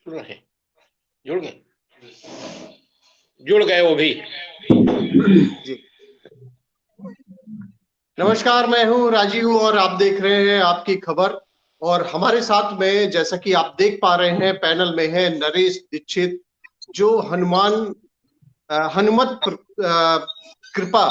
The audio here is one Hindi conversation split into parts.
सुन रहे? जुड़ गए? जुड़ गए वो भी। जी नमस्कार, मैं हूं राजीव और आप देख रहे हैं आपकी खबर। और हमारे साथ में, जैसा कि आप देख पा रहे हैं, पैनल में है नरेश दीक्षित, जो हनुमत कृपा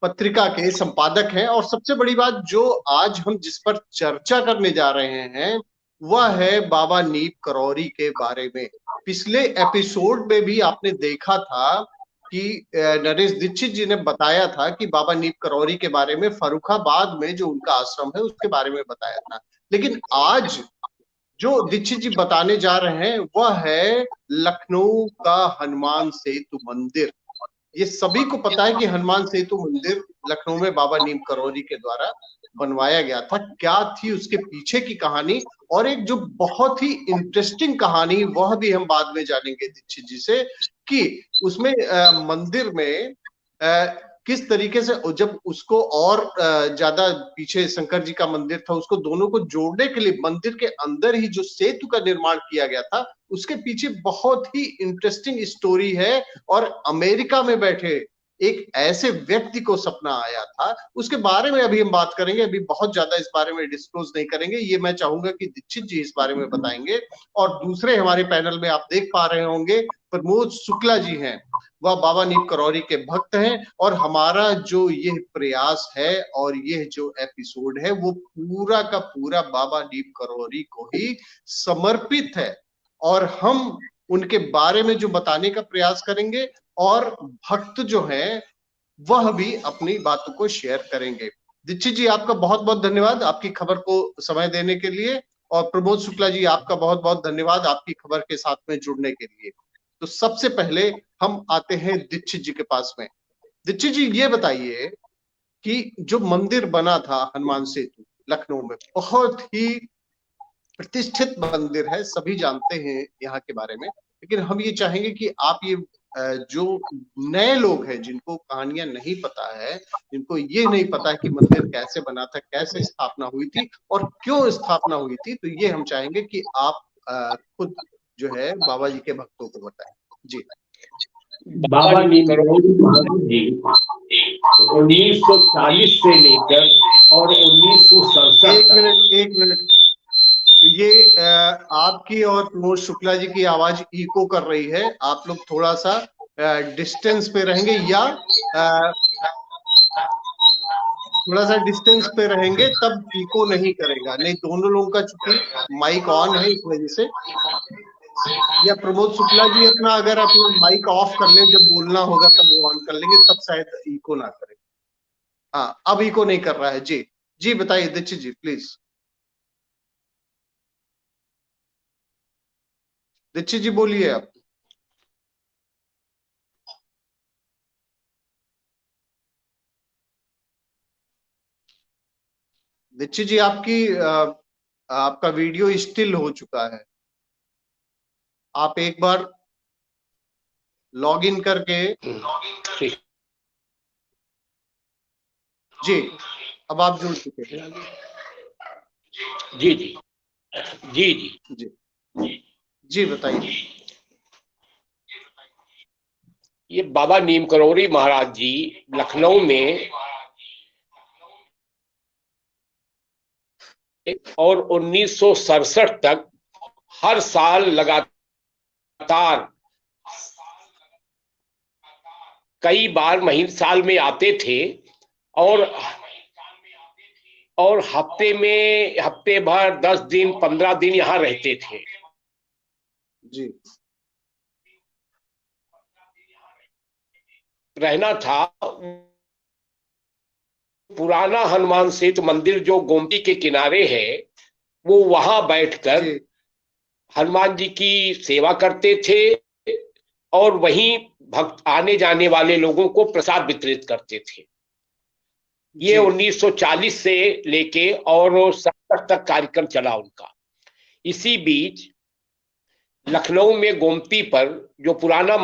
पत्रिका के संपादक हैं। और सबसे बड़ी बात जो आज हम जिस पर चर्चा करने जा रहे हैं वह है बाबा नीप करौरी के बारे में। पिछले एपिसोड में भी आपने देखा था कि नरेश दीक्षित जी ने बताया था कि बाबा नीप करौरी के बारे में, फर्रुखाबाद में जो उनका आश्रम है उसके बारे में बताया था। लेकिन आज जो दीक्षित जी बताने जा रहे हैं वह है लखनऊ का हनुमान सेतु मंदिर। ये सभी को पता है कि हनुमान सेतु मंदिर लखनऊ में बाबा नीम करौरी के द्वारा बनवाया गया था। क्या थी उसके पीछे की कहानी, और एक जो बहुत ही इंटरेस्टिंग कहानी, वह भी हम बाद में जानेंगे दीक्षित जी से कि उसमें मंदिर में किस तरीके से, जब उसको और ज्यादा पीछे शंकर जी का मंदिर था, उसको दोनों को जोड़ने के लिए मंदिर के अंदर ही जो सेतु का निर्माण किया गया था, उसके पीछे बहुत ही इंटरेस्टिंग स्टोरी है। और अमेरिका में बैठे एक ऐसे व्यक्ति को सपना आया था, उसके बारे में अभी हम बात करेंगे। अभी बहुत ज्यादा इस बारे में डिस्क्लोज नहीं करेंगे, ये मैं चाहूंगा कि दीक्षित जी इस बारे में बताएंगे। और दूसरे हमारे पैनल में आप देख पा रहे होंगे प्रमोद शुक्ला जी हैं, वह बाबा नीप करौरी के भक्त हैं। और हमारा जो ये प्रयास है और ये जो एपिसोड है वो पूरा का पूरा बाबा नीप करौरी को ही समर्पित है। और हम उनके बारे में जो बताने का प्रयास करेंगे, और भक्त जो हैं वह भी अपनी बातों को शेयर करेंगे। दीक्षित जी, आपका बहुत बहुत धन्यवाद आपकी खबर को समय देने के लिए। और प्रमोद शुक्ला जी, आपका बहुत बहुत धन्यवाद आपकी खबर के साथ में जुड़ने के लिए। तो सबसे पहले हम आते हैं दीक्षित जी के पास में। दीक्षित जी, ये बताइए कि जो मंदिर बना था हनुमान सेतु लखनऊ में, बहुत ही प्रतिष्ठित मंदिर है, सभी जानते हैं यहाँ के बारे में। लेकिन हम ये चाहेंगे कि आप ये जो नए लोग हैं जिनको कहानियां नहीं पता है, जिनको ये नहीं पता है कि मंदिर कैसे बना था, कैसे स्थापना हुई थी और क्यों स्थापना हुई थी, तो ये हम चाहेंगे कि आप खुद जो है बाबा जी के भक्तों को बताएं। जी। बाबा बाबा नीम नीम करोड़ी करौरी महाराज महाराज जी जी 1940 से लेकर और 1967 एक तक। मिनट, एक मिनट। तो ये आपकी और प्रमोद शुक्ला जी की आवाज इको कर रही है। आप लोग थोड़ा सा डिस्टेंस पे रहेंगे, या थोड़ा सा डिस्टेंस पे रहेंगे तब इको नहीं करेगा। नहीं, दोनों लोगों का चूंकि माइक ऑन है इस वजह से। या प्रमोद शुक्ला जी अपना, अगर अपना माइक ऑफ कर लें, जब बोलना होगा तब वो ऑन कर लेंगे, तब शायद इको ना करे। हाँ, अब इको नहीं कर रहा है। जी जी, बताइए दीक्षित जी प्लीज। दीक्षित जी बोलिए आप। दीक्षित जी, आपका वीडियो स्टिल हो चुका है। आप एक बार लॉग इन करके। ठीक। जी, अब आप जुड़ चुके हैं। जी जी जी जी। जी जी, बताइए। ये बाबा नीम करोड़ी महाराज जी लखनऊ में और 1967 तक हर साल लगातार कई बार महीने साल में आते थे। और हफ्ते भर 10 दिन 15 दिन यहाँ रहते थे। जी रहना था। पुराना हनुमान सेतु मंदिर जो गोमती के किनारे है, वो वहां बैठकर जी हनुमान जी की सेवा करते थे और वहीं भक्त आने जाने वाले लोगों को प्रसाद वितरित करते थे। ये जी 1940 से लेके और 70 तक कार्यक्रम चला उनका। इसी बीच लखनऊ में गोमती पर जो पुराना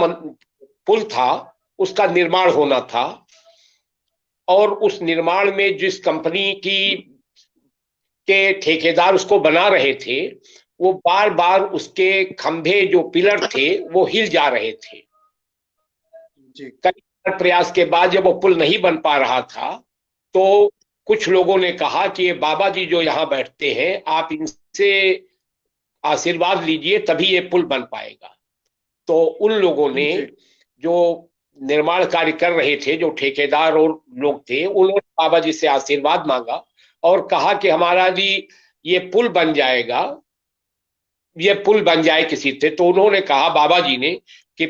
पुल था उसका निर्माण होना था। और उस निर्माण में जिस कंपनी की के ठेकेदार उसको बना रहे थे, वो बार बार उसके खंभे जो पिलर थे वो हिल जा रहे थे। जी कई बार प्रयास के बाद जब वो पुल नहीं बन पा रहा था, तो कुछ लोगों ने कहा कि ये बाबा जी जो यहाँ बैठते हैं, आप इनसे आशीर्वाद लीजिए, तभी ये पुल बन पाएगा। तो उन लोगों ने, जी जो निर्माण कार्य कर रहे थे, जो ठेकेदार और लोग थे, उन्होंने बाबा जी से आशीर्वाद मांगा और कहा कि हमारा जी ये पुल बन जाएगा, ये पुल बन जाए किसी से। तो उन्होंने कहा, बाबा जी ने, कि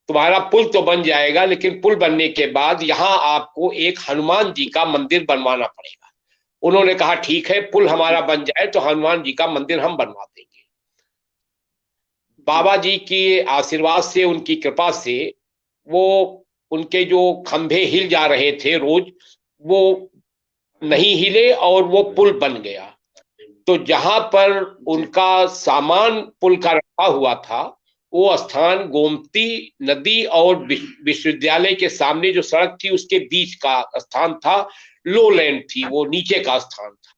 तुम्हारा पुल तो बन जाएगा, लेकिन पुल बनने के बाद यहाँ आपको एक हनुमान जी का मंदिर बनवाना पड़ेगा। उन्होंने कहा ठीक है, पुल हमारा बन जाए तो हनुमान जी का मंदिर हम बनवा देंगे। जी बाबा जी के आशीर्वाद से, उनकी कृपा से, वो उनके जो खंभे हिल जा रहे थे रोज, वो नहीं हिले और वो पुल बन गया। तो जहां पर जी उनका सामान पुल का रखा हुआ था, वो स्थान गोमती नदी और विश्वविद्यालय के सामने जो सड़क थी उसके बीच का स्थान था। लो लैंड थी, वो नीचे का स्थान था।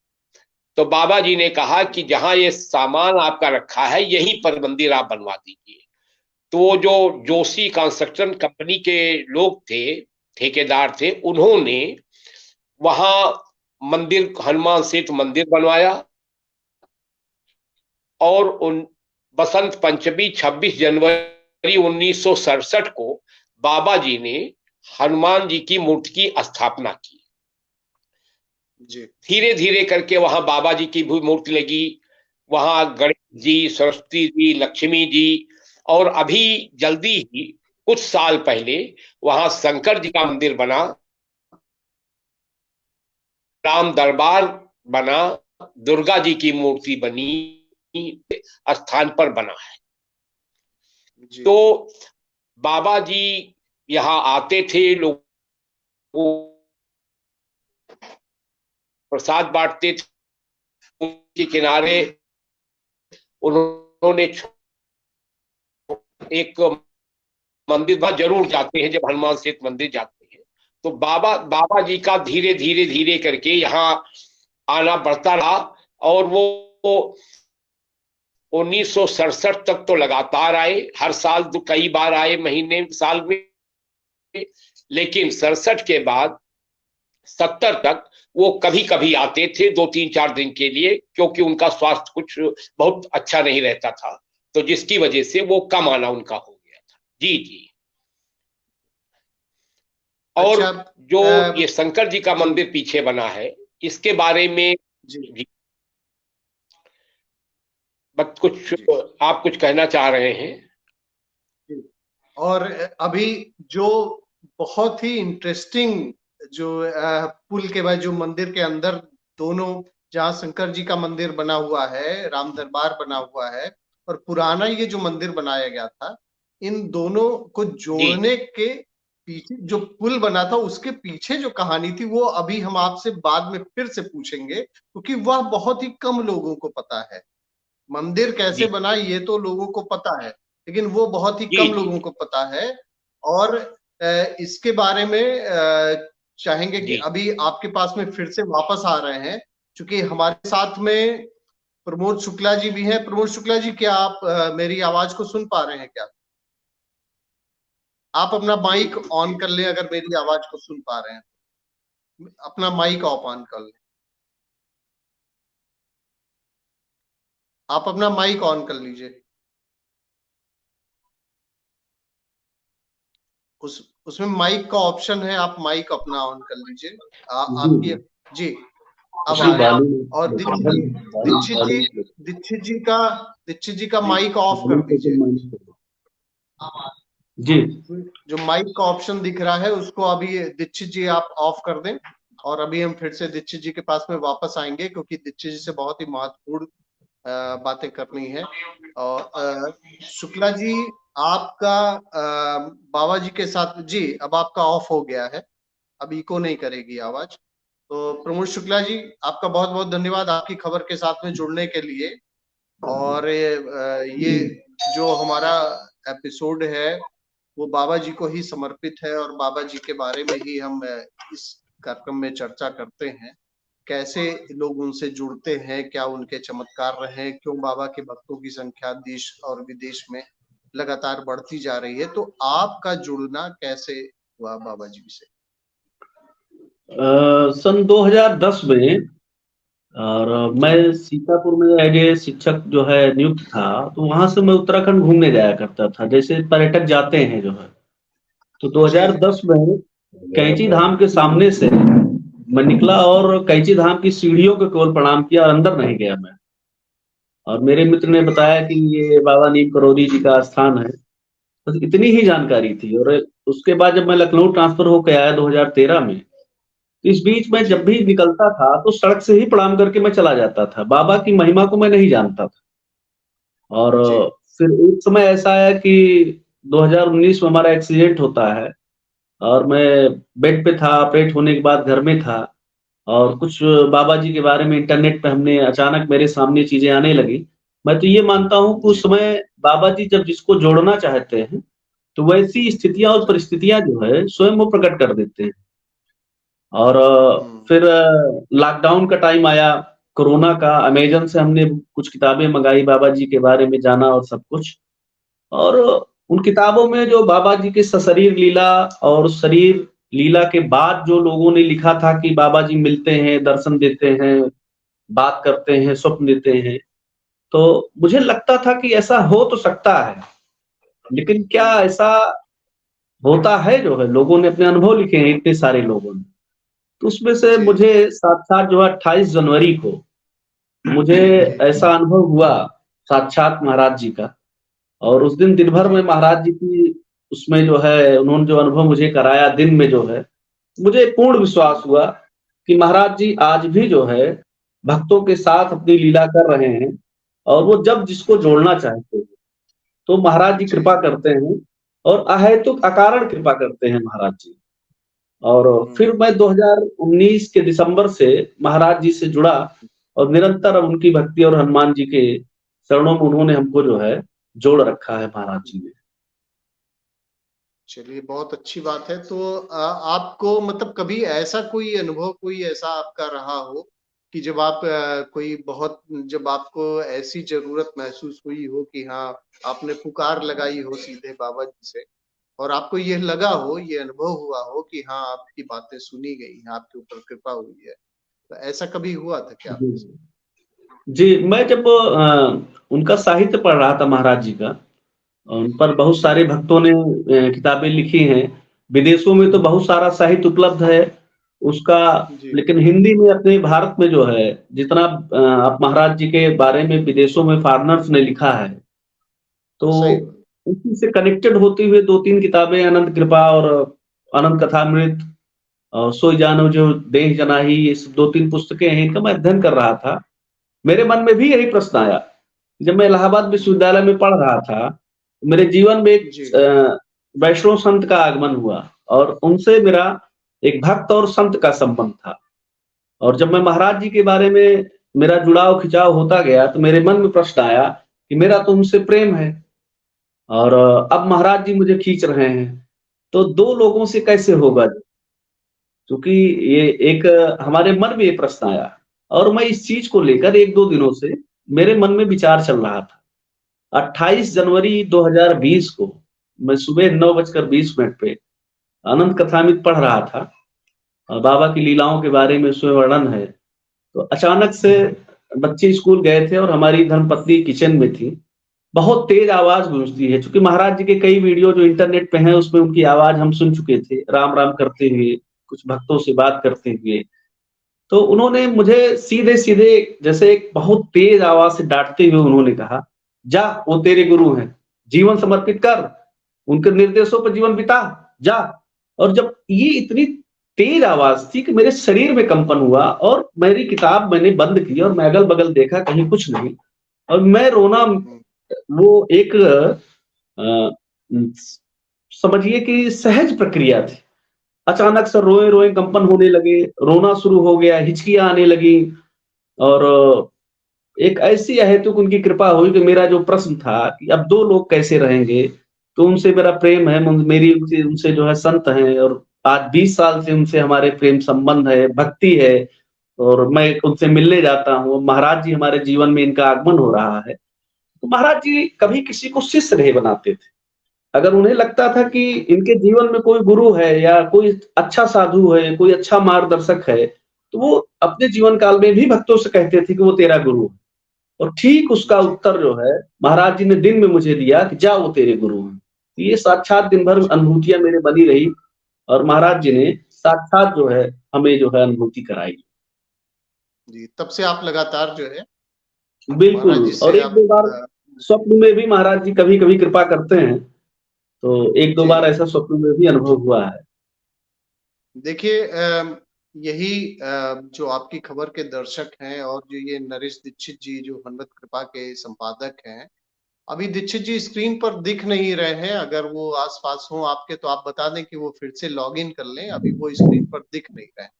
तो बाबा जी ने कहा कि जहां ये सामान आपका रखा है, यहीं पर मंदिर आप बनवा दीजिए। तो वो जो जोशी कंस्ट्रक्शन कंपनी के लोग थे, ठेकेदार थे, उन्होंने वहां मंदिर, हनुमान सेतु मंदिर बनवाया। और उन बसंत पंचमी 26 जनवरी 1967 को बाबा जी ने हनुमान जी की मूर्ति की स्थापना की। जी धीरे धीरे करके वहां बाबा जी की भी मूर्ति लगी, वहां गणेश जी, सरस्वती जी, लक्ष्मी जी, और अभी जल्दी ही कुछ साल पहले वहां शंकर जी का मंदिर बना, राम दरबार बना, दुर्गा जी की मूर्ति बनी, स्थान पर बना है। जी तो बाबा जी यहाँ आते थे, लोगों को प्रसाद बांटते थे के किनारे। उन्होंने एक मंदिर वहां जरूर जाते हैं, जब हनुमान सेतु मंदिर जाते हैं, तो बाबा बाबा जी का धीरे धीरे धीरे करके यहाँ आना बढ़ता रहा। और वो 1967 तक तो लगातार आए, हर साल तो कई बार आए, महीने साल में। लेकिन 67 के बाद 70 तक वो कभी कभी आते थे, 2-3-4 दिन के लिए, क्योंकि उनका स्वास्थ्य कुछ बहुत अच्छा नहीं रहता था, तो जिसकी वजह से वो कम आना उनका हो गया था। जी जी। और अच्छा। जो ये शंकर जी का जी मंदिर पीछे बना है, इसके बारे में जी जी, बस कुछ जी आप कुछ कहना चाह रहे हैं? जी। और अभी जो बहुत ही इंटरेस्टिंग, जो पुल के बाद जो मंदिर के अंदर दोनों, जहाँ शंकर जी का मंदिर बना हुआ है, राम दरबार बना हुआ है, और पुराना ये जो मंदिर बनाया गया था, इन दोनों को जी जोड़ने के पीछे जो पुल बना था, उसके पीछे जो कहानी थी, वो अभी हम आपसे बाद में फिर से पूछेंगे, क्योंकि वह बहुत ही कम लोगों को पता है। मंदिर कैसे जी बना ये तो लोगों को पता है, लेकिन वो बहुत ही जी कम जी लोगों को पता है। और इसके बारे में चाहेंगे कि जी अभी आपके पास में फिर से वापस आ रहे हैं, क्योंकि हमारे साथ में प्रमोद शुक्ला जी भी हैं। प्रमोद शुक्ला जी, क्या आप मेरी आवाज को सुन पा रहे हैं क्या? आप अपना माइक ऑन कर लें, अगर मेरी आवाज को सुन पा रहे हैं तो अपना माइक ऑफ ऑन कर लें। आप अपना माइक ऑन कर लीजिए। उसमें माइक का ऑप्शन है, आप माइक अपना ऑन कर लीजिए। जी आपकी, जी। जी, अब उसमें आया। बालू और दीक्षित जी, दीक्षित जी का दीक्षित जी का माइक ऑफ कर दीजिए। जी जो माइक का ऑप्शन दिख रहा है उसको अभी दीक्षित जी आप ऑफ कर दें, और अभी हम फिर से दीक्षित जी के पास में वापस आएंगे, क्योंकि दीक्षित जी से बहुत ही महत्वपूर्ण बातें करनी है। और शुक्ला जी, आपका बाबा जी के साथ, जी अब आपका ऑफ हो गया है, अब इको नहीं करेगी आवाज। तो प्रमोद शुक्ला जी, आपका बहुत बहुत धन्यवाद आपकी खबर के साथ में जुड़ने के लिए। और ये जो हमारा एपिसोड है वो बाबा जी को ही समर्पित है, और बाबा जी के बारे में ही हम इस कार्यक्रम में चर्चा करते हैं। कैसे लोग उनसे जुड़ते हैं, क्या उनके चमत्कार रहे, क्यों बाबा के भक्तों की संख्या देश और विदेश में लगातार बढ़ती जा रही है, तो आपका जुड़ना कैसे हुआ बाबा जी से? सन 2010 में, और मैं सीतापुर में एज ए शिक्षक जो है नियुक्त था, तो वहां से मैं उत्तराखंड घूमने जाया करता था, जैसे पर्यटक जाते हैं जो है। तो जी 2010 में कैंची धाम के सामने से मैं निकला और कैंची धाम की सीढ़ियों को केवल प्रणाम किया और अंदर नहीं गया मैं। और मेरे मित्र ने बताया कि ये बाबा नीम करोली जी का स्थान है, बस इतनी ही जानकारी थी। और उसके बाद जब मैं लखनऊ ट्रांसफर होकर आया 2013 में, तो इस बीच में जब भी निकलता था तो सड़क से ही प्रणाम करके मैं चला जाता था, बाबा की महिमा को मैं नहीं जानता था। और जी फिर एक समय ऐसा आया कि 2019 में हमारा एक्सीडेंट होता है, और मैं बेड पे था, ऑपरेट होने के बाद घर में था, और कुछ बाबा जी के बारे में इंटरनेट पे हमने अचानक मेरे सामने चीजें आने लगी। मैं तो ये मानता हूँ कि उस समय बाबा जी जब जिसको जोड़ना चाहते हैं, तो वैसी स्थितियां और परिस्थितियां जो है स्वयं वो प्रकट कर देते हैं। और फिर लॉकडाउन का टाइम आया, कोरोना का, अमेज़न से हमने कुछ किताबें मँगाई, बाबा जी के बारे में जाना और सब कुछ। और उन किताबों में जो बाबा जी के सशरीर लीला और शरीर लीला के बाद जो लोगों ने लिखा था कि बाबा जी मिलते हैं, दर्शन देते हैं, बात करते हैं, स्वप्न देते हैं, तो मुझे लगता था कि ऐसा हो तो सकता है, लेकिन क्या ऐसा होता है जो है? लोगों ने अपने अनुभव लिखे हैं, इतने सारे लोगों ने। तो उसमें से जी मुझे साक्षात जो है 28 जनवरी को मुझे ऐसा अनुभव हुआ साक्षात महाराज जी का। और उस दिन भर में महाराज जी की उसमें जो है उन्होंने जो अनुभव मुझे कराया दिन में जो है, मुझे पूर्ण विश्वास हुआ कि महाराज जी आज भी जो है भक्तों के साथ अपनी लीला कर रहे हैं, और वो जब जिसको जोड़ना चाहते हैं तो महाराज जी जी कृपा करते हैं, और अहेतुक अकारण कृपा करते हैं महाराज जी। और फिर मैं 2019 के दिसंबर से महाराज जी से जुड़ा, और निरंतर अब उनकी भक्ति और हनुमान जी के चरणों में उन्होंने हमको जो है जोड़ रखा है महाराज जी ने। चलिए, बहुत अच्छी बात है। तो आपको मतलब कभी ऐसा कोई अनुभव, कोई ऐसा आपका रहा हो कि जब आप जब आपको ऐसी जरूरत महसूस हुई हो कि हाँ, आपने पुकार लगाई हो सीधे बाबा जी से, और आपको ये लगा हो, ये अनुभव हुआ हो कि हाँ, आपकी बातें सुनी गई हैं, आपके ऊपर कृपा हुई है, तो ऐसा कभी हुआ था क्या जी, आपके साथ? जी, मैं जब उनका साहित्य पढ़ रहा था महाराज जी का, उन पर बहुत जी सारे भक्तों ने किताबें लिखी हैं। विदेशों में तो बहुत सारा साहित्य उपलब्ध है उसका, जी लेकिन हिंदी में अपने भारत में जो है जितना आप महाराज जी के बारे में विदेशों में फॉरेनर्स ने लिखा है, तो सही बात। उसी से कनेक्टेड होते हुए 2-3 किताबें अनंत कृपा और अनंत कथामृत और सोई जानो जो देह जनाही, ये 2-3 पुस्तकें हैं, इनका मैं अध्ययन कर रहा था। मेरे मन में भी यही प्रश्न आया। जब मैं इलाहाबाद विश्वविद्यालय में पढ़ रहा था, मेरे जीवन में एक जी वैष्णव संत का आगमन हुआ, और उनसे मेरा एक भक्त और संत का संबंध था। और जब मैं महाराज जी के बारे में मेरा जुड़ाव खिंचाव होता गया, तो मेरे मन में प्रश्न आया कि मेरा तो उनसे प्रेम है, और अब महाराज जी मुझे खींच रहे हैं, तो 2 लोगों से कैसे होगा? क्योंकि ये एक हमारे मन में ये प्रश्न आया, और मैं इस चीज को लेकर 1-2 दिनों से मेरे मन में विचार चल रहा था। 28 जनवरी 2020 को मैं सुबह 9:20 पे अनंत कथामृत पढ़ रहा था, बाबा की लीलाओं के बारे में उसमें वर्णन है। तो अचानक से बच्चे स्कूल गए थे और हमारी धर्मपत्नी किचन में थी। बहुत तेज आवाज गूंजती है, चूंकि महाराज जी के कई वीडियो जो इंटरनेट पे हैं उसमें उनकी आवाज हम सुन चुके थे, राम राम करते हुए, कुछ भक्तों से बात करते हुए। तो उन्होंने मुझे सीधे-सीधे जैसे एक बहुत तेज आवाज़ से डाँटते हुए उन्होंने कहा, "जा, वो तेरे गुरु हैं, जीवन समर्पित कर, उनके निर्देशों पर जीवन बिता, जा।" और जब ये इतनी तेज आवाज़ थी कि मेरे शरीर में कंपन हुआ, और मेरी किताब मैंने बंद की और मैं अगल-बगल देखा, कहीं कुछ नहीं, और मैं रोना, वो एक समझिए कि सहज प्रक्रिया थी। अचानक से रोए-रोए कंपन होने लगे, रोना शुरू हो गया, हिचकियाँ आने लगी, और एक ऐसी अहेतुक उनकी कृपा हुई कि मेरा जो प्रश्न था कि अब 2 लोग कैसे रहेंगे, तो उनसे मेरा प्रेम है, मेरी उनसे उनसे जो है संत हैं, और आज 20 साल से उनसे हमारे प्रेम संबंध है, भक्ति है, और मैं उनसे मिलने जाता हूँ, महाराज जी हमारे जीवन में इनका आगमन हो रहा है। तो महाराज जी कभी किसी को शिष्य नहीं बनाते थे। अगर उन्हें लगता था कि इनके जीवन में कोई गुरु है या कोई अच्छा साधु है, कोई अच्छा मार्गदर्शक है, तो वो अपने जीवन काल में भी भक्तों से कहते थे कि वो तेरा गुरु है। और ठीक उसका उत्तर जो है महाराज जी ने दिन में मुझे दिया कि जा वो तेरे गुरु हैं। ये साक्षात दिन भर अनुभूतियां मेरे बनी रही और महाराज जी ने साक्षात जो है हमें जो है अनुभूति कराई। जी, तब से आप लगातार जो है बिल्कुल। महाराज जी और से एक आप दो बार स्वप्न में भी महाराज जी कभी कभी कृपा करते हैं, तो एक दो जी बार ऐसा स्वप्न में भी अनुभव हुआ है। देखिए, यही जो आपकी खबर के दर्शक हैं और जो ये नरेश दीक्षित जी जो हनवत कृपा के संपादक हैं, अभी दीक्षित जी स्क्रीन पर दिख नहीं रहे हैं। अगर वो आसपास हो आपके तो आप बता दें कि वो फिर से लॉग इन कर लें। अभी वो स्क्रीन पर दिख नहीं रहे हैं।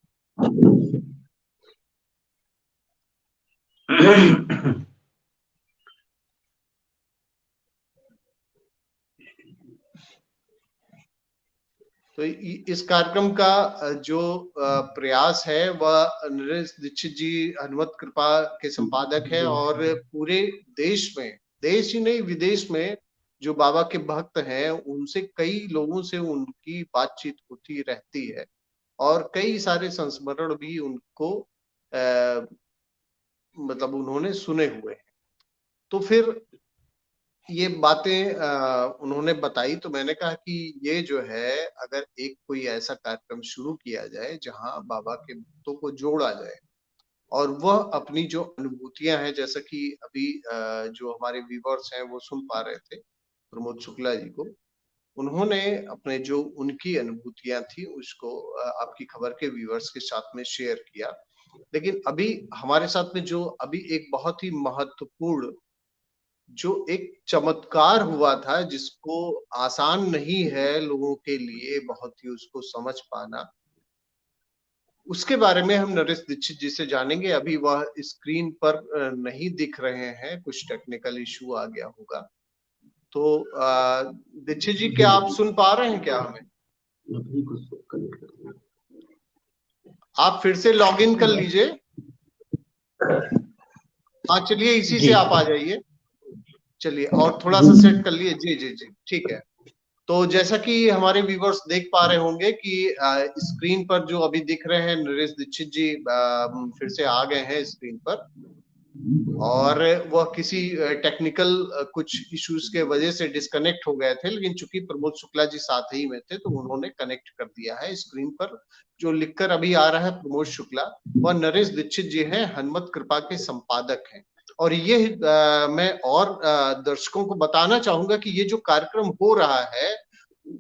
तो इस कार्यक्रम का जो प्रयास है वह नरेश दीक्षित जी हनवत कृपा के संपादक है और पूरे देश में, देश ही नहीं विदेश में जो बाबा के भक्त हैं उनसे कई लोगों से उनकी बातचीत होती रहती है और कई सारे संस्मरण भी उनको मतलब उन्होंने सुने हुए हैं। तो फिर ये बातें उन्होंने बताई तो मैंने कहा कि ये जो है अगर एक कोई ऐसा कार्यक्रम शुरू किया जाए जहां बाबा के भक्तों को जोड़ा जाए और वह अपनी जो अनुभूतियां हैं, जैसा कि अभी जो हमारे व्यूअर्स हैं वो सुन पा रहे थे प्रमोद शुक्ला जी को, उन्होंने अपने जो उनकी अनुभूतियां थी उसको आपकी खबर के व्यूअर्स के साथ में शेयर किया। लेकिन अभी हमारे साथ में जो अभी एक बहुत ही महत्वपूर्ण जो एक चमत्कार हुआ था जिसको आसान नहीं है लोगों के लिए बहुत ही उसको समझ पाना, उसके बारे में हम नरेश दीक्षित जी से जानेंगे। अभी वह स्क्रीन पर नहीं दिख रहे हैं, कुछ टेक्निकल इशू आ गया होगा। तो दीक्षित जी क्या आप सुन पा रहे हैं क्या हमें? आप फिर से लॉग इन कर लीजिए। हाँ चलिए, इसी से आप आ जाइए। चलिए और थोड़ा सा सेट कर लिए। जी जी जी ठीक है। तो जैसा कि हमारे व्यूवर्स देख पा रहे होंगे कि स्क्रीन पर जो अभी दिख रहे हैं नरेश दीक्षित जी फिर से आ गए हैं स्क्रीन पर और वह किसी टेक्निकल कुछ इश्यूज के वजह से डिस्कनेक्ट हो गए थे, लेकिन चूंकि प्रमोद शुक्ला जी साथ ही में थे तो उन्होंने कनेक्ट कर दिया है। स्क्रीन पर जो लिखकर अभी आ रहा है प्रमोद शुक्ला, वह नरेश दीक्षित जी हैं, हनवत कृपा के संपादक हैं। और ये मैं और दर्शकों को बताना चाहूंगा कि ये जो कार्यक्रम हो रहा है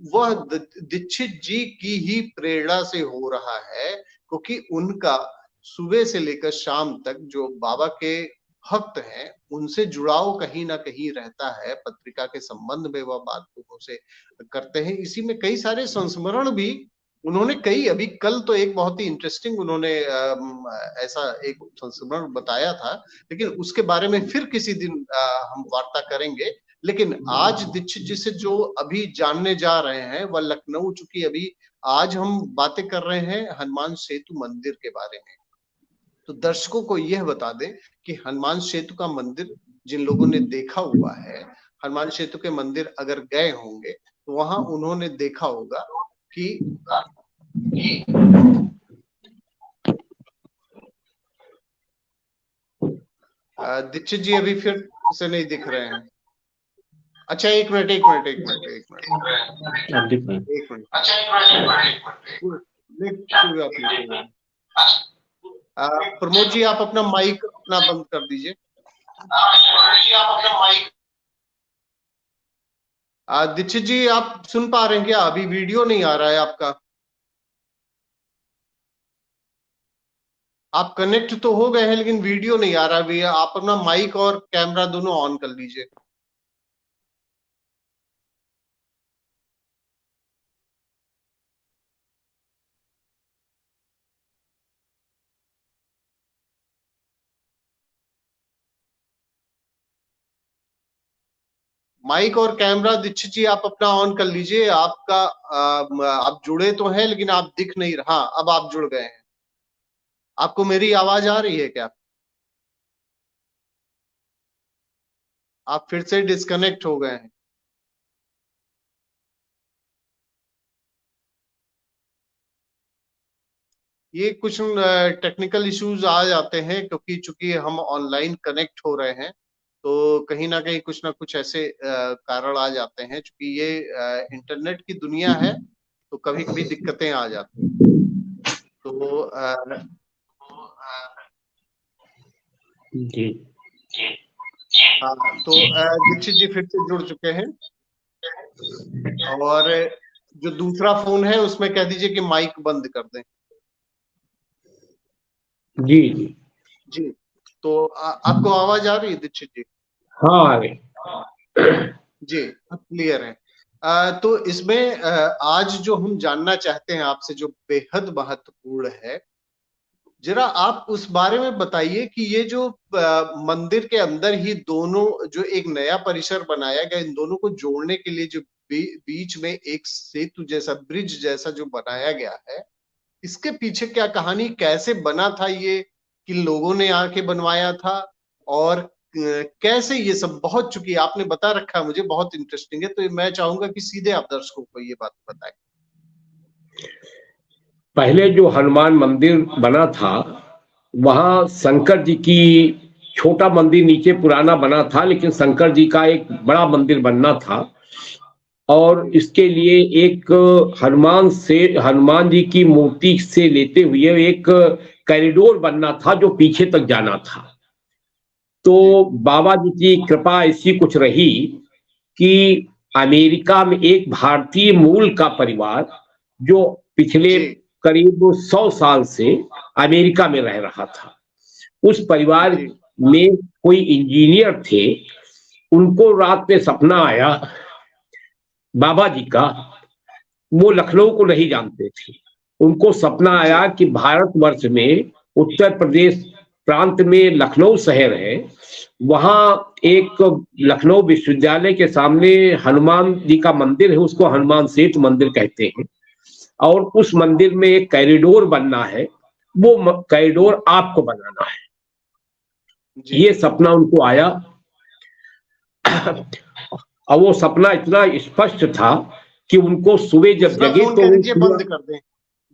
वह दीक्षित जी की ही प्रेरणा से हो रहा है, क्योंकि उनका सुबह से लेकर शाम तक जो बाबा के भक्त हैं उनसे जुड़ाव कहीं ना कहीं रहता है। पत्रिका के संबंध में वह बात लोगों से करते हैं। इसी में कई सारे संस्मरण भी उन्होंने कई, अभी कल तो एक बहुत ही इंटरेस्टिंग उन्होंने ऐसा एक संस्मरण बताया था, लेकिन उसके बारे में फिर किसी दिन हम वार्ता करेंगे। लेकिन आज दीक्षित जी से जो अभी जानने जा रहे हैं वह लखनऊ, चूंकि अभी आज हम बातें कर रहे हैं हनुमान सेतु मंदिर के बारे में, तो दर्शकों को यह बता दें कि हनुमान सेतु का मंदिर जिन लोगों ने देखा हुआ है, हनुमान सेतु के मंदिर अगर गए होंगे तो वहां उन्होंने देखा होगा कि दीक्षित जी अभी फिर से नहीं दिख रहे हैं। अच्छा एक मिनट प्रमोद जी आप अपना माइक अपना बंद कर दीजिए। दीक्षित जी आप सुन पा रहे हैं क्या? अभी वीडियो नहीं आ रहा है आपका। आप कनेक्ट तो हो गए हैं लेकिन वीडियो नहीं आ रहा है। आप अपना माइक और कैमरा दोनों ऑन कर लीजिए। माइक और कैमरा दीक्षित जी आप अपना ऑन कर लीजिए। आपका आप जुड़े तो हैं लेकिन आप दिख नहीं रहा। अब आप जुड़ गए हैं। आपको मेरी आवाज आ रही है क्या? आप फिर से डिस्कनेक्ट हो गए हैं। ये कुछ टेक्निकल इश्यूज आ जाते हैं, क्योंकि चूंकि हम ऑनलाइन कनेक्ट हो रहे हैं, तो कहीं ना कुछ ऐसे कारण आ जाते हैं। चूंकि ये इंटरनेट की दुनिया है, तो कभी कभी दिक्कतें आ जाती हैं। तो जी हाँ, तो दीक्षित जी फिर से जुड़ चुके हैं। और जो दूसरा फोन है उसमें कह दीजिए कि माइक बंद कर दें। जी जी, तो आपको आवाज आ रही है दीक्षित जी? हाँ आ रही। जी, अब क्लियर है। तो इसमें आज जो हम जानना चाहते हैं आपसे, जो बेहद महत्वपूर्ण है, जरा आप उस बारे में बताइए कि ये जो मंदिर के अंदर ही दोनों, जो एक नया परिसर बनाया गया, इन दोनों को जोड़ने के लिए जो बीच में एक सेतु जैसा, ब्रिज जैसा जो बनाया गया है, इसके पीछे क्या कहानी, कैसे बना था ये, किन लोगों ने आके बनवाया था, और कैसे ये सब, बहुत चुकी आपने बता रखा है, मुझे बहुत इंटरेस्टिंग है, तो मैं चाहूंगा कि सीधे आप दर्शकों को ये बात बताएं। पहले जो हनुमान मंदिर बना था, वहां शंकर जी की छोटा मंदिर नीचे पुराना बना था, लेकिन शंकर जी का एक बड़ा मंदिर बनना था। और इसके लिए एक हनुमान जी की मूर्ति से लेते हुए एक कॉरिडोर बनना था जो पीछे तक जाना था। तो बाबा जी की कृपा ऐसी कुछ रही कि अमेरिका में एक भारतीय मूल का परिवार, जो पिछले करीब 100 साल से अमेरिका में रह रहा था, उस परिवार में कोई इंजीनियर थे। उनको रात में सपना आया बाबा जी का। वो लखनऊ को नहीं जानते थे। उनको सपना आया कि भारतवर्ष में उत्तर प्रदेश प्रांत में लखनऊ शहर है, वहां एक लखनऊ विश्वविद्यालय के सामने हनुमान जी का मंदिर है, उसको हनुमान सेठ मंदिर कहते हैं, और उस मंदिर में एक कॉरिडोर बनना है, वो कॉरिडोर आपको बनाना है। ये सपना उनको आया। और वो सपना इतना स्पष्ट था कि उनको सुबह जब जगे तो बंद कर दें,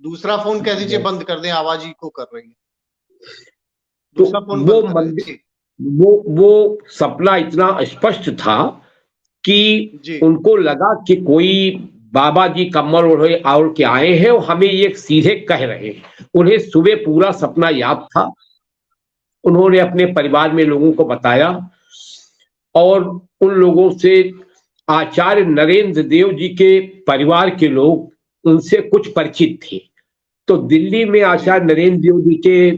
दूसरा फोन कह दीजिए बंद कर दें, आवाज ही को कर रही है। दूसरा फोन वो मंदिर, वो सपना इतना स्पष्ट था कि उनको लगा कि कोई बाबा जी कम्बल ओढ़ के आए हैं और हमें ये सीधे कह रहे हैं। उन्हें सुबह पूरा सपना याद था। उन्होंने अपने परिवार में लोगों को बताया, और उन लोगों से आचार्य नरेंद्र देव जी के परिवार के लोग उनसे कुछ परिचित थे। तो दिल्ली में आचार्य नरेंद्र देव जी के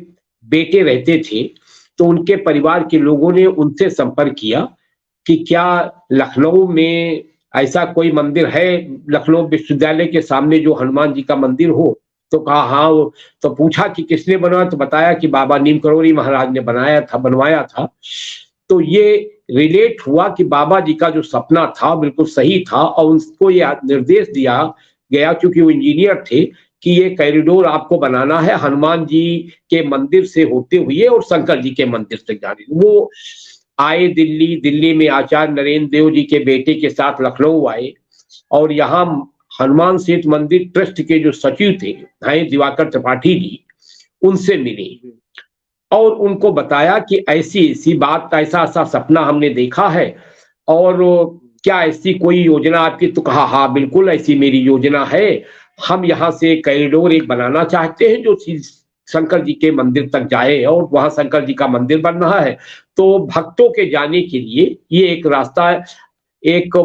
बेटे रहते थे, तो उनके परिवार के लोगों ने उनसे संपर्क किया कि क्या लखनऊ में ऐसा कोई मंदिर है, लखनऊ विश्वविद्यालय के सामने जो हनुमान जी का मंदिर हो। तो कहा हाँ। तो पूछा कि किसने बनवाया, तो बताया कि बाबा नीम करोरी महाराज ने बनवाया था। तो ये रिलेट हुआ कि बाबा जी का जो सपना था बिल्कुल सही था, और उनको ये निर्देश दिया गया, क्योंकि वो इंजीनियर थे, कि ये कॉरिडोर आपको बनाना है हनुमान जी के मंदिर से होते हुए और शंकर जी के मंदिर तक जाने। वो आए दिल्ली में आचार्य नरेंद्र देव जी के बेटे के साथ लखनऊ आए, और यहाँ हनुमान सेठ मंदिर ट्रस्ट के जो सचिव थे दिवाकर त्रिपाठी जी, उनसे मिले और उनको बताया कि ऐसी ऐसी बात, ऐसा ऐसा सपना हमने देखा है, और क्या ऐसी कोई योजना आपकी। तो कहा हाँ बिल्कुल ऐसी मेरी योजना है, हम यहाँ से कॉरिडोर एक बनाना चाहते हैं जो शंकर जी के मंदिर तक जाए, और वहां शंकर जी का मंदिर बन रहा है, तो भक्तों के जाने के लिए ये एक रास्ता, एक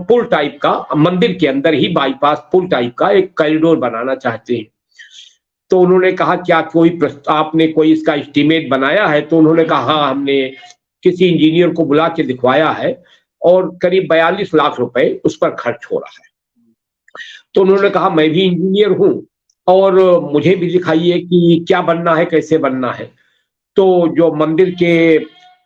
पुल टाइप का, मंदिर के अंदर ही बाईपास पुल टाइप का एक कॉरिडोर बनाना चाहते हैं। तो उन्होंने कहा क्या आपने कोई इसका एस्टीमेट बनाया है? तो उन्होंने कहा हाँ, हमने किसी इंजीनियर को बुला के दिखवाया है, और करीब 42 लाख रुपए उस पर खर्च हो रहा है। तो उन्होंने कहा मैं भी इंजीनियर हूं, और मुझे भी दिखाइए कि क्या बनना है, कैसे बनना है। तो जो मंदिर के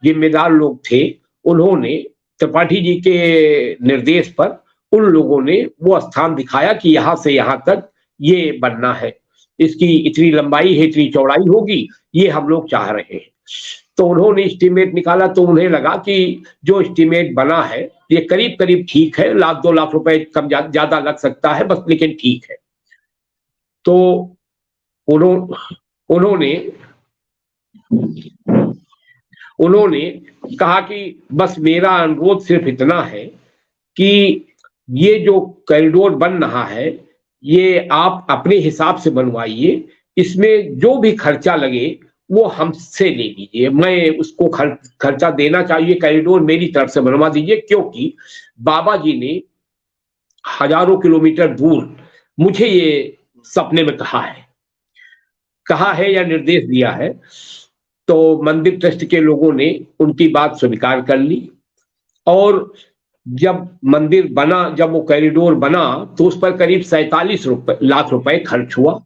जिम्मेदार लोग थे, उन्होंने त्रिपाठी जी के निर्देश पर उन लोगों ने वो स्थान दिखाया कि यहाँ से यहाँ तक ये बनना है। इसकी इतनी लंबाई है, इतनी चौड़ाई होगी, ये हम लोग चाह रहे हैं। तो उन्होंने एस्टीमेट निकाला, तो उन्हें लगा कि जो एस्टीमेट बना है ये करीब करीब ठीक है, 1-2 लाख रुपए कम ज्यादा लग सकता है बस, लेकिन ठीक है। तो उन्होंने कहा कि बस मेरा अनुरोध सिर्फ इतना है कि ये जो कॉरिडोर बन रहा है ये आप अपने हिसाब से बनवाइए, इसमें जो भी खर्चा लगे वो हमसे ले लीजिए, मैं उसको खर्चा देना चाहिए, कॉरिडोर मेरी तरफ से बनवा दीजिए, क्योंकि बाबा जी ने हजारों किलोमीटर दूर मुझे ये सपने में कहा है या निर्देश दिया है। तो मंदिर ट्रस्ट के लोगों ने उनकी बात स्वीकार कर ली, और जब मंदिर बना, जब वो कॉरिडोर बना, तो उस पर करीब 47 लाख रुपए खर्च हुआ,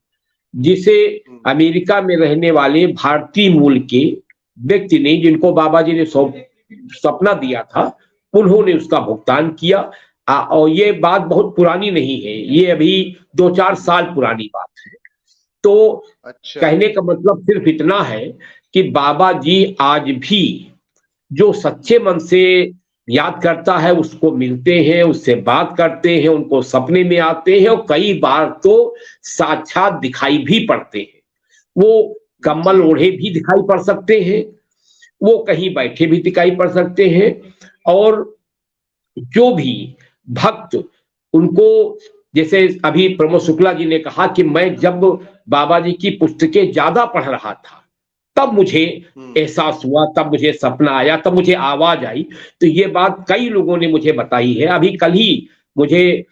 जिसे अमेरिका में रहने वाले भारतीय मूल के व्यक्ति ने, जिनको बाबा जी ने सपना दिया था, उन्होंने उसका भुगतान किया। और ये बात बहुत पुरानी नहीं है, ये अभी 2-4 साल पुरानी बात है। तो अच्छा। कहने का मतलब सिर्फ इतना है कि बाबा जी आज भी जो सच्चे मन से याद करता है उसको मिलते हैं, उससे बात करते हैं, उनको सपने में आते हैं, और कई बार तो साक्षात दिखाई भी पड़ते हैं। वो कम्बल ओढ़े भी दिखाई पड़ सकते हैं, वो कहीं बैठे भी दिखाई पड़ सकते हैं, और जो भी भक्त उनको, जैसे अभी प्रमोद शुक्ला जी ने कहा कि मैं जब बाबा जी की पुस्तकें ज्यादा पढ़ रहा था तब मुझे एहसास हुआ, तब मुझे सपना आया, तब मुझे आवाज आई। तो ये बात कई लोगों ने मुझे बताई है। अभी कल ही मुझे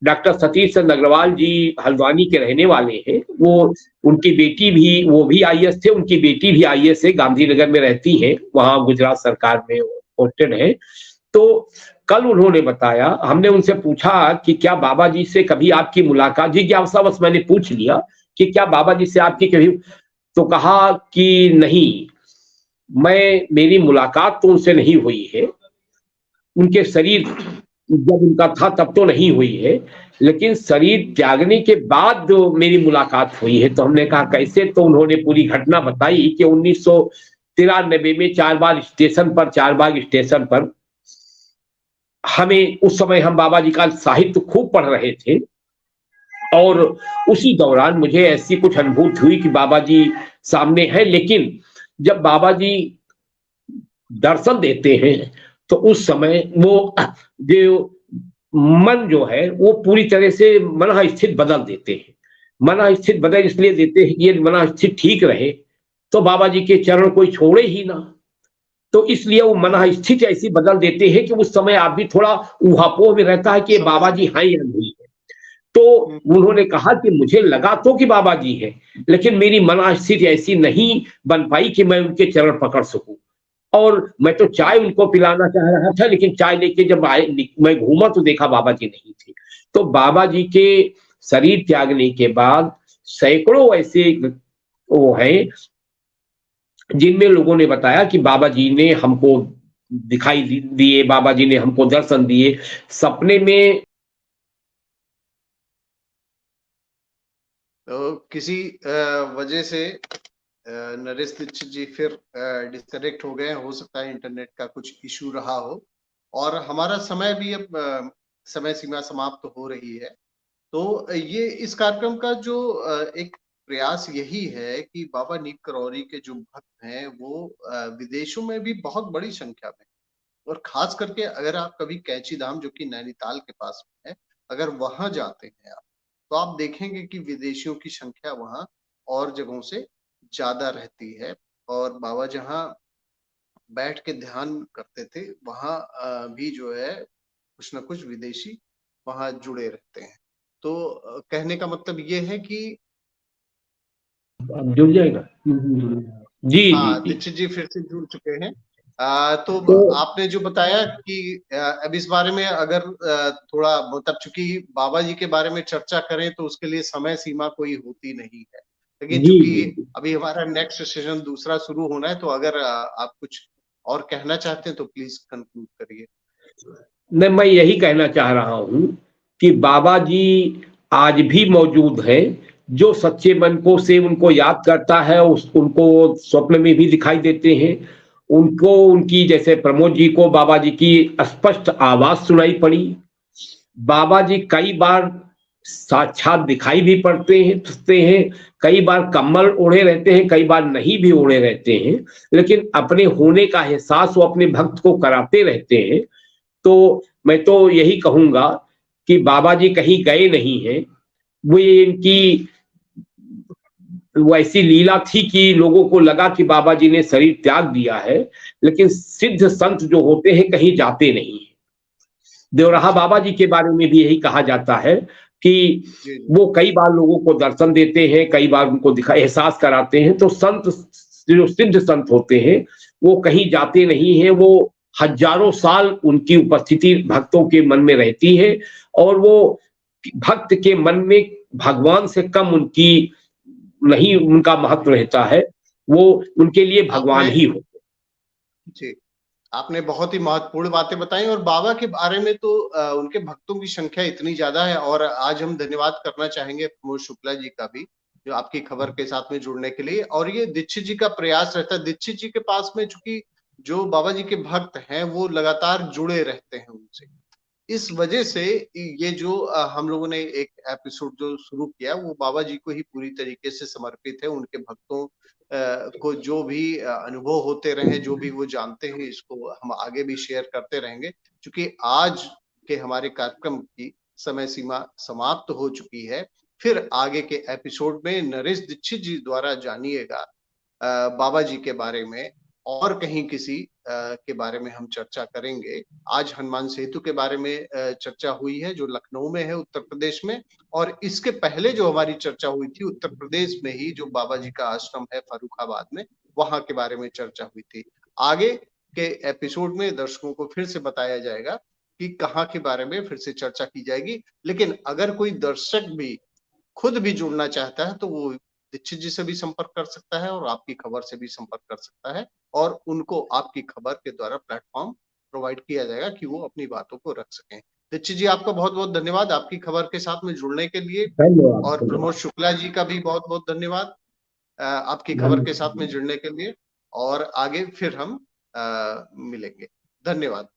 डॉक्टर सतीश चंद्र अग्रवाल जी हल्द्वानी के रहने वाले हैं, वो उनकी बेटी भी, वो भी आईएएस थे, उनकी बेटी भी आईएएस है, गांधीनगर में रहती है, वहां गुजरात सरकार में पोस्टेड है। तो कल उन्होंने बताया, हमने उनसे पूछा कि क्या बाबा जी से कभी आपकी मुलाकात, जिज्ञासावश मैंने पूछ लिया कि क्या बाबा जी से आपकी कभी, तो कहा कि नहीं, मेरी मुलाकात तो उनसे नहीं हुई है, उनके शरीर जब उनका था तब तो नहीं हुई है, लेकिन शरीर त्यागने के बाद जो मेरी मुलाकात हुई है। तो हमने कहा कैसे? तो उन्होंने पूरी घटना बताई कि 1993 में चारबाग स्टेशन पर हमें, उस समय हम बाबा जी का साहित्य खूब पढ़ रहे थे, और उसी दौरान मुझे ऐसी कुछ अनुभूति हुई कि बाबा जी सामने है, लेकिन जब बाबा जी दर्शन देते हैं तो उस समय वो जो मन जो है वो पूरी तरह से मन स्थित बदल देते हैं। मन स्थित बदल इसलिए देते हैं कि ये मन स्थित ठीक रहे तो बाबा जी के चरण कोई छोड़े ही ना, तो इसलिए वो मन स्थिति ऐसी बदल देते हैं कि उस समय आप भी थोड़ा ऊहापोह में रहता है कि बाबा जी हैं या नहीं है। तो उन्होंने कहा कि मुझे लगा तो कि बाबा जी है, लेकिन मेरी मन स्थिति ऐसी नहीं बन पाई कि मैं उनके चरण पकड़ सकूं, और मैं तो चाय उनको पिलाना चाह रहा था, लेकिन चाय लेके जब मैं घूमा तो देखा बाबा जी नहीं थे। तो बाबा जी के शरीर त्यागने के बाद सैकड़ों ऐसे वो हैं जिनमें लोगों ने बताया कि बाबा जी ने हमको दिखाई दिए, बाबा जी ने हमको दर्शन दिए सपने में। तो किसी वजह से नरेश दीक्षित जी फिर डिस्कनेक्ट हो गए, हो सकता है इंटरनेट का कुछ इशू रहा हो, और हमारा समय भी अब समय सीमा समाप्त हो रही है। तो ये इस कार्यक्रम का जो एक प्रयास यही है कि बाबा नीप करौरी के जो भक्त हैं वो विदेशों में भी बहुत बड़ी संख्या में, और खास करके अगर आप कभी कैंची धाम जो कि नैनीताल के पास में है, अगर वहां जाते हैं आप, तो आप देखेंगे कि विदेशियों की संख्या वहां और जगहों से ज्यादा रहती है, और बाबा जहां बैठ के ध्यान करते थे वहां भी जो है कुछ ना कुछ विदेशी वहां जुड़े रहते हैं। तो कहने का मतलब ये है कि जुड़ जाएगा। जी हाँ, जी दीक्षित जी फिर से जुड़ चुके हैं। तो आपने जो बताया कि अब इस बारे में अगर थोड़ा मतलब, चूंकि बाबा जी के बारे में चर्चा करें तो उसके लिए समय सीमा कोई होती नहीं है, लेकिन चूंकि अभी हमारा नेक्स्ट सेशन दूसरा शुरू होना है, तो अगर आप कुछ और कहना चाहते हैं तो प्लीज कंक्लूड करिए। नहीं, मैं यही कहना चाह रहा हूं कि बाबा जी आज भी मौजूद हैं, जो सच्चे मन को से उनको याद करता है उनको स्वप्न में भी दिखाई देते हैं। उनको उनकी जैसे प्रमोद जी को बाबा जी की स्पष्ट आवाज सुनाई पड़ी। बाबा जी कई बार साक्षात दिखाई भी पड़ते हैं, कई बार कम्बल ओढ़े रहते हैं, कई बार नहीं भी ओढ़े रहते हैं, लेकिन अपने होने का एहसास वो अपने भक्त को कराते रहते हैं। तो मैं तो यही कहूंगा कि बाबा जी कहीं गए नहीं हैं। वो ये इनकी वैसी लीला थी कि लोगों को लगा कि बाबा जी ने शरीर त्याग दिया है, लेकिन सिद्ध संत जो होते हैं कहीं जाते नहीं है। देवराहा बाबा जी के बारे में भी यही कहा जाता है कि वो कई बार लोगों को दर्शन देते हैं, कई बार उनको एहसास कराते हैं। तो संत जो सिद्ध संत होते हैं वो कहीं जाते नहीं है, वो हजारों साल उनकी उपस्थिति भक्तों के मन में रहती है, और वो भक्त के मन में भगवान से कम उनकी नहीं उनका महत्व रहता है, वो उनके लिए भगवान ही होते। जी, आपने बहुत ही महत्वपूर्ण बातें बताई, और बाबा के बारे में तो उनके भक्तों की संख्या इतनी ज्यादा है। और आज हम धन्यवाद करना चाहेंगे प्रमोद शुक्ला जी का भी, जो आपकी खबर के साथ में जुड़ने के लिए। और ये दीक्षित जी का प्रयास रहता है, दीक्षित जी के पास में चूंकि जो बाबा जी के भक्त हैं वो लगातार जुड़े रहते हैं उनसे, इस वजह से ये जो हम लोगों ने एक एपिसोड जो शुरू किया वो बाबा जी को ही पूरी तरीके से समर्पित है। उनके भक्तों को जो भी अनुभव होते रहे, जो भी वो जानते हैं, इसको हम आगे भी शेयर करते रहेंगे। क्योंकि आज के हमारे कार्यक्रम की समय सीमा समाप्त हो चुकी है। फिर आगे के एपिसोड में नरेश दीक्षित जी द्वारा जानिएगा बाबा जी के बारे में, और कहीं किसी के बारे में हम चर्चा करेंगे। आज हनुमान सेतु के बारे में चर्चा हुई है जो लखनऊ में है उत्तर प्रदेश में, और इसके पहले जो हमारी चर्चा हुई थी उत्तर प्रदेश में ही जो बाबा जी का आश्रम है फर्रुखाबाद में, वहां के बारे में चर्चा हुई थी। आगे के एपिसोड में दर्शकों को फिर से बताया जाएगा कि कहाँ के बारे में फिर से चर्चा की जाएगी। लेकिन अगर कोई दर्शक भी खुद भी जुड़ना चाहता है तो वो दीक्षित जी से भी संपर्क कर सकता है और आपकी खबर से भी संपर्क कर सकता है, और उनको आपकी खबर के द्वारा प्लेटफॉर्म प्रोवाइड किया जाएगा कि वो अपनी बातों को रख सकें। दीक्षित जी आपका बहुत बहुत धन्यवाद आपकी खबर के साथ में जुड़ने के लिए, और प्रमोद शुक्ला जी का भी बहुत बहुत धन्यवाद आपकी खबर के साथ में जुड़ने के लिए। और आगे फिर हम मिलेंगे। धन्यवाद।